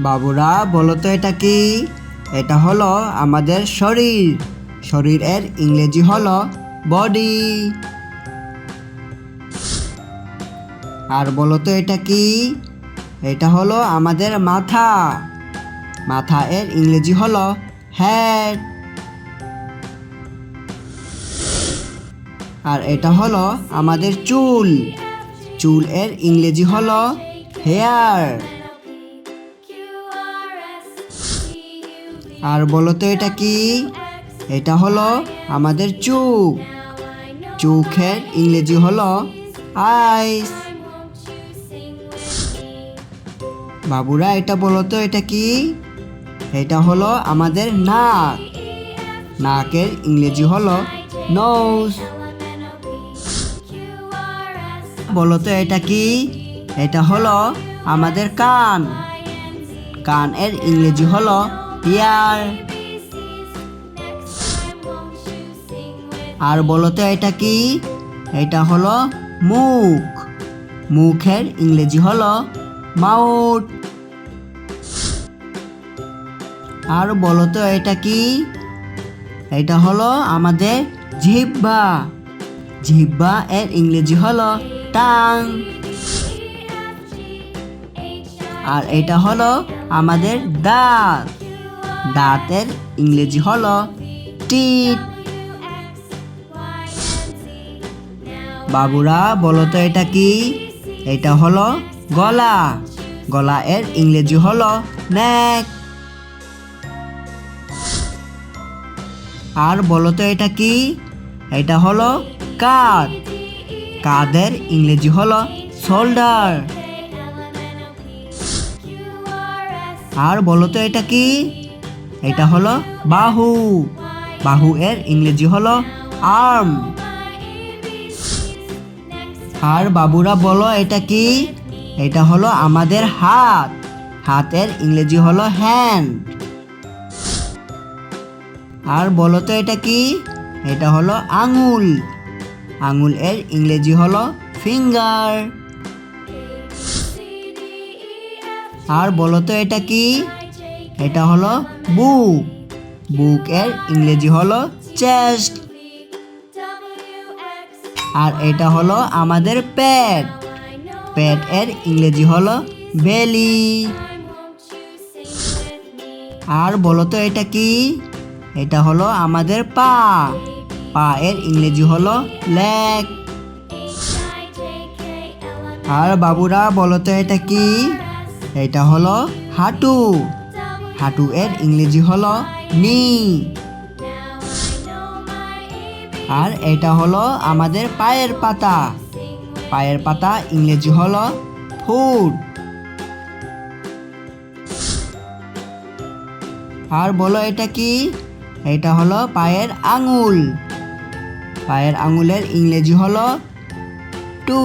বাবুরা বলো তো এটা কি? এটা হলো আমাদের শরীর। শরীরের ইংরেজি হলো বডি। আর বলো তো এটা কি? এটা হলো আমাদের মাথা। মাথা এর ইংরেজি হলো হেড। আর এটা হলো আমাদের চুল। চুল এর ইংরেজি হলো হেয়ার। আর বলো তো এটা কি? এটা হলো আমাদের চোখ। চোখের ইংরেজি হলো আইস। বাবুরা এটা বলো তো এটা কি? এটা হলো আমাদের নাক। নাকের ইংরেজি হলো নোজ। বলো তো এটা কি? এটা হলো আমাদের কান। কান এর ইংরেজি হলো ইয়ার। আর বলো তো এটা কি? এটা হলো মুখ। মুখের ইংরেজি হলো মাউথ। আর বলো তো এটা কি? এটা হলো আমাদের জিহ্বা। জিহ্বা এর ইংরেজি হলো টাং। আর এটা হলো আমাদের দাঁত। দাঁতের ইংরেজি হলো টিথ। বাবুরা বলো তো এটা কি? এটা হলো গলা। গলা এর ইংরেজি হলো নেক। আর বলো তো এটা কি? এটা হলো কাঁধ। কাঁধের ইংরেজি হলো শোল্ডার। আর বলো তো এটা কি? এটা হলো বাহু। বাহু এর ইংরেজি হলো আর্ম। আর বাবুরা বলো এটা কি? এটা হলো আমাদের হাত। হাতের ইংরেজি হলো হ্যান্ড। আর বলো তো এটা কি? এটা হলো আঙুল। আঙুল এর ইংরেজি হলো ফিঙ্গার। আর বলো তো এটা কি? এটা হলো বুক। বুক এর ইংরেজি হলো চেস্ট। আর এটা হলো আমাদের পেট। পেট এর ইংরেজি হলো বেলি। আর বলো তো এটা কি? এটা হলো আমাদের পা। পা এর ইংরেজি হলো লেগ। আর বাবুরা বলো তো এটা কি? এটা হলো হাঁটু। হাঁটু এর ইংরেজি হলো নি। আর এটা হলো আমাদের পায়ের পাতা। পায়ের পাতা ইংরেজি হলো ফুট। আর বলো এটা কি? এটা হলো পায়ের আঙুল। পায়ের আঙুলের ইংরেজি হলো টু।